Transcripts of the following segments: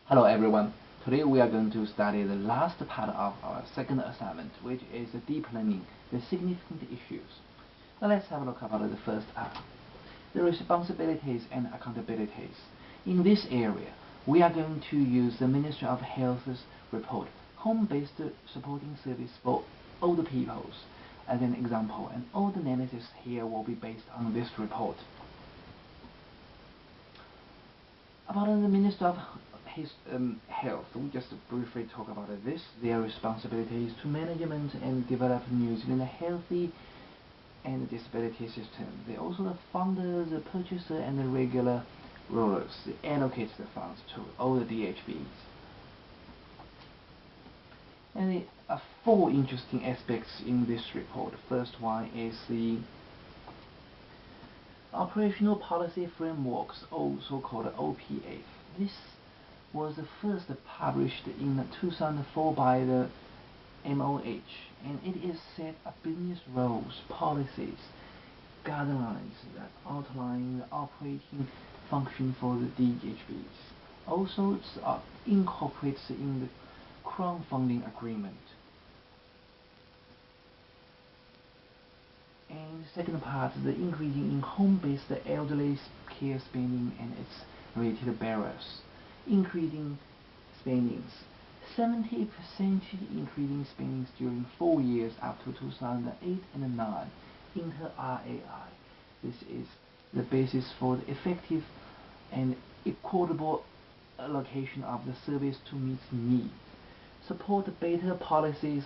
Hello everyone. Today we are going to study the last part of our second assignment, which is deep learning, the significant issues. Now let's have a look about the first part, the responsibilities and accountabilities. In this area, we are going to use the Ministry of Health's report, Home-Based Supporting Service for Older Peoples, as an example, and all the analysis here will be based on this report. About the Minister of Health, we just briefly talk about this. Their responsibilities to management and develop New Zealand healthy and disability system. They also the founder, the purchaser, and the regular rulers. They allocate the funds to all the DHBs. And there are four interesting aspects in this report. The first one is the Operational Policy Frameworks, also called OPF. This was first published in 2004 by the MOH, and it is set a business rules, policies, guidelines that outline the operating function for the DHBs. Also, it incorporates in the crowdfunding agreement. And the second part, the increasing in home-based elderly care spending and its related barriers. Increasing spendings, 70% increasing spendings during 4 years up to 2008 and 9 inter-RAI. This is the basis for the effective and equitable allocation of the service to meet needs. Support better policies,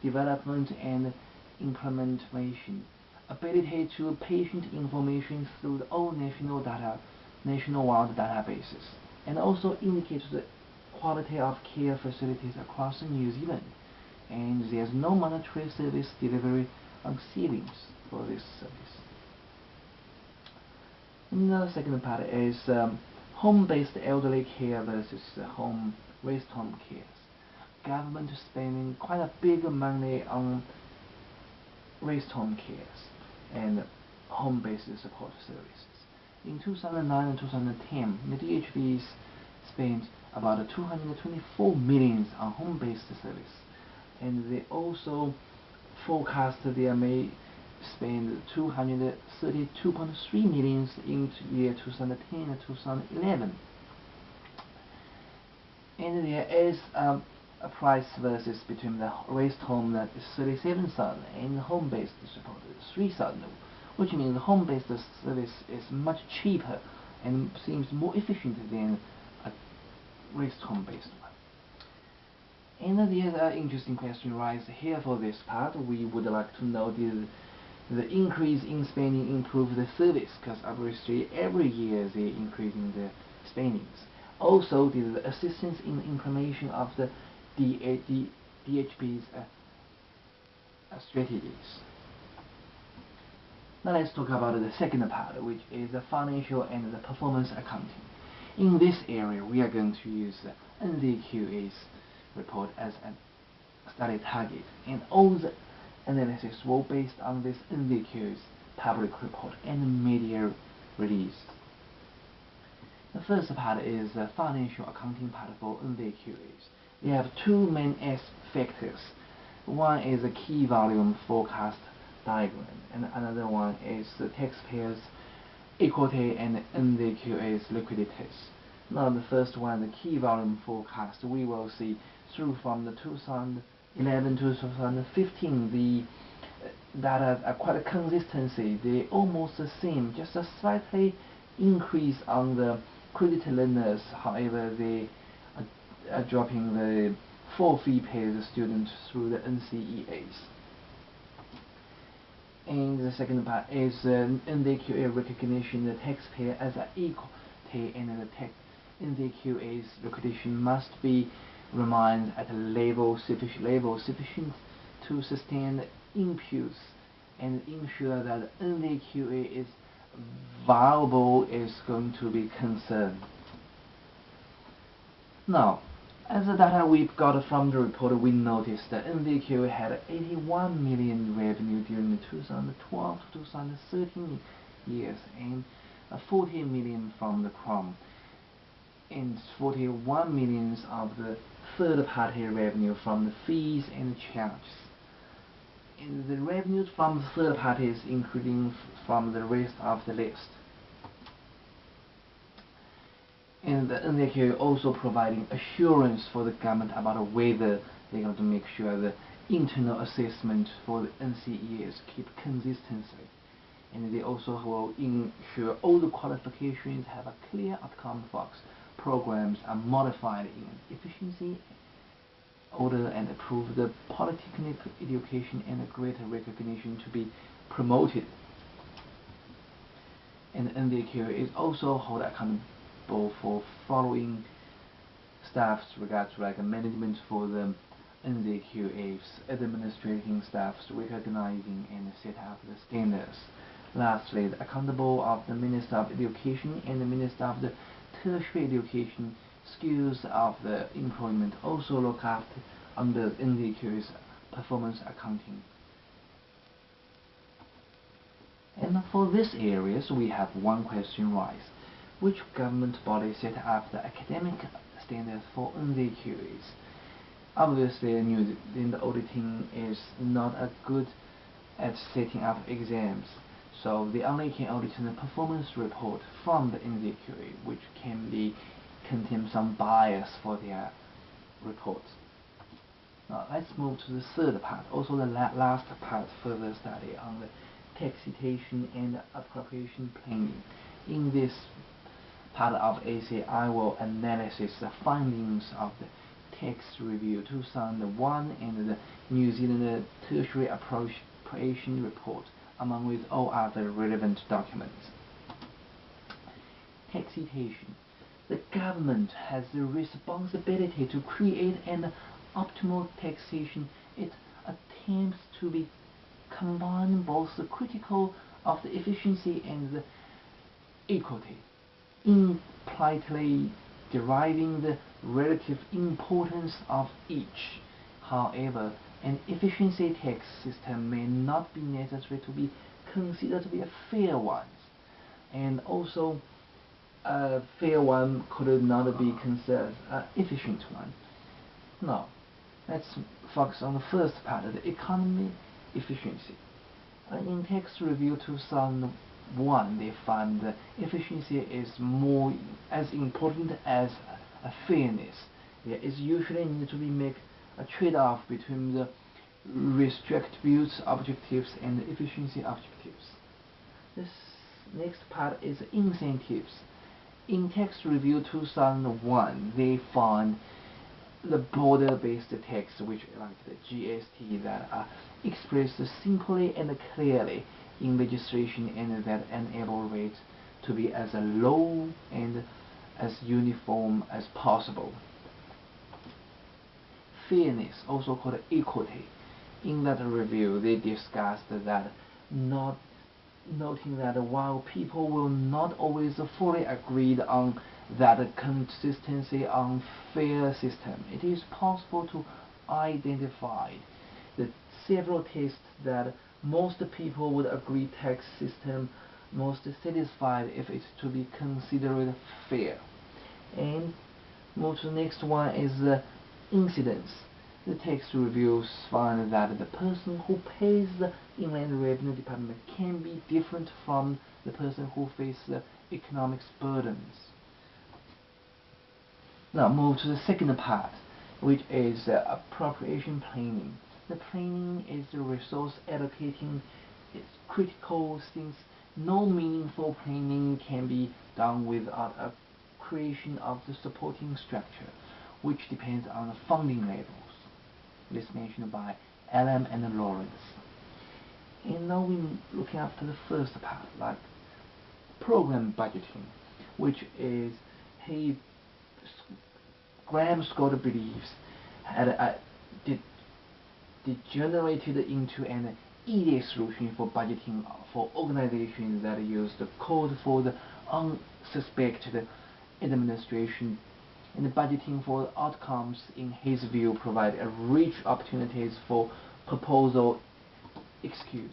development and implementation. Ability to patient information through the all nationwide databases, and also indicates the quality of care facilities across New Zealand. And there's no monetary service delivery ceilings for this service. And the second part is home-based elderly care versus rest home cares. Government spending quite a big money on rest home cares and home-based support services. In 2009 and 2010, the DHBs spent about 224 million on home-based service, and they also forecast they may spend 232.3 million in year 2010 and 2011. And there is a price versus between the rest home that is 37,000 and home-based support is 3,000, which means the home-based service is much cheaper and seems more efficient than a rest home-based one. And the other interesting question arises here for this part. We would like to know the increase in spending improve the service, because obviously every year they're increasing the spendings. Also, the assistance in implementation of the DHB's strategies. Now let's talk about the second part, which is the financial and the performance accounting. In this area, we are going to use the NZQA's report as a study target, and all the analysis will be based on this NZQA's public report and media release. The first part is the financial accounting part for NZQA's. We have two main factors. One is the key volume forecast diagram, and another one is the taxpayers' equity and NZQA's liquidities. Now the first one, the key volume forecast, we will see through from the 2011 to 2015, the data are quite a consistency. They almost the same, just a slightly increase on the credit learners. However, they are dropping the full fee paid students through the NCEAs. And the second part is NZQA recognition the taxpayer as an equity, and the NZQA's liquidation must be remained at a sufficient to sustain inputs and ensure that NZQA is viable is going to be concerned. Now, as the data we've got from the report, we noticed that NZQA had 81 million revenue during the 2012 to 2013 years, and 40 million from the Crown. and 41 million of the third-party revenue from the fees and charges. And the revenues from third parties including from the rest of the list. And the NZQ also providing assurance for the government about whether they're going to make sure the internal assessment for the NCEs keep consistency. And they also will ensure all the qualifications have a clear outcome for programs are modified in efficiency order and approve the polytechnic education and a greater recognition to be promoted. And NZQ is also held accountable for following staffs regards like management for the NZQA's administrating staffs recognizing and set up the standards. Lastly, the accountable of the Minister of Education and the Minister of the Tertiary Education skills of the employment also look after under NZQ's performance accounting. And for these areas, we have one question rise. Which government body set up the academic standards for NZQs? Obviously, New Zealand auditing is not as good at setting up exams, so they only can audit the performance report from the NZQA, which can be contain some bias for their reports. Now let's move to the third part, also the last part, further study on the taxation and appropriation planning. In this part of AC, I will analyze the findings of the Tax Review 2001 and the New Zealand Tertiary Appropriation Report, among with all other relevant documents. Taxation. The government has the responsibility to create an optimal taxation. It attempts to be combine both the critical of the efficiency and the equity, impliedly deriving the relative importance of each. However, an efficiency tax system may not be necessary to be considered to be a fair one, and also a fair one could not be considered an efficient one. Now, let's focus on the first part, the economy efficiency. In Tax Review 2001, they found that efficiency is more as important as a fairness. There is usually need to be make a trade-off between the restrictive objectives and the efficiency objectives. This next part is incentives. In Tax Review 2001, they found the border-based tax, which like the GST, that are expressed simply and clearly in legislation and that enable rates to be as low and as uniform as possible. Fairness, also called equity. In that review, they discussed that noting that while people will not always fully agree on that consistency on fair system, it is possible to identify the several tests that most people would agree tax system most satisfied if it's to be considered fair. And move to the next one is the incidence. The tax reviews find that the person who pays the Inland Revenue Department can be different from the person who faces the economic burdens. Now move to the second part, which is appropriation planning. The planning is the resource allocating. It's critical since no meaningful planning can be done without a creation of the supporting structure, which depends on the funding levels. This mentioned by Allen and Lawrence. And now we're looking after the first part, like program budgeting, which is Graham Scott believes had degenerated into an easy solution for budgeting for organizations that use the code for the unsuspected administration, and the budgeting for outcomes, in his view, provide a rich opportunities for proposal excuses.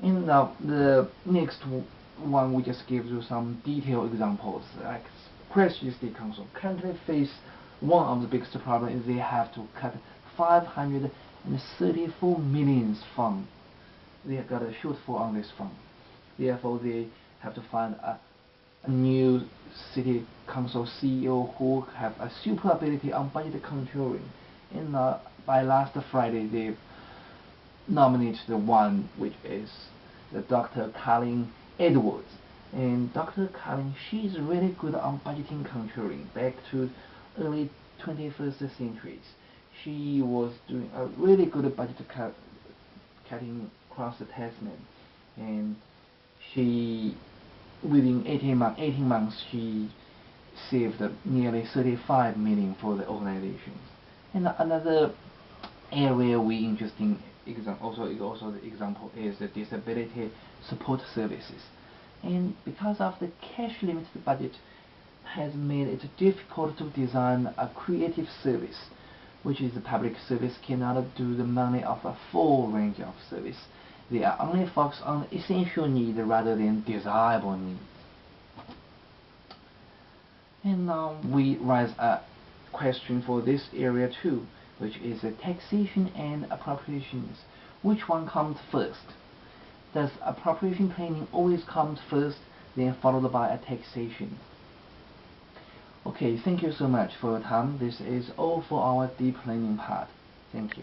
And now the next one, we just give you some detailed examples, like Question State Council currently face one of the biggest problems is they have to cut 534 million fund. They have got a shortfall on this fund. Therefore, they have to find a new city council CEO who have a super ability on budget controlling. And by last Friday, they nominated the one which is the Dr. Colin Edwards. And Dr. Colin, she's really good on budgeting controlling back to early 21st centuries. She was doing a really good budget cutting across the Tasman, and she within 18 months she saved nearly 35 million for the organizations. And another area we interesting also the example is the disability support services. And because of the cash limited budget has made it difficult to design a creative service, which is the public service cannot do the money of a full range of service. They are only focused on essential need rather than desirable needs. And now we raise a question for this area too, which is taxation and appropriations. Which one comes first? Does appropriation planning always come first, then followed by a taxation? Okay, thank you so much for your time. This is all for our deep learning part. Thank you.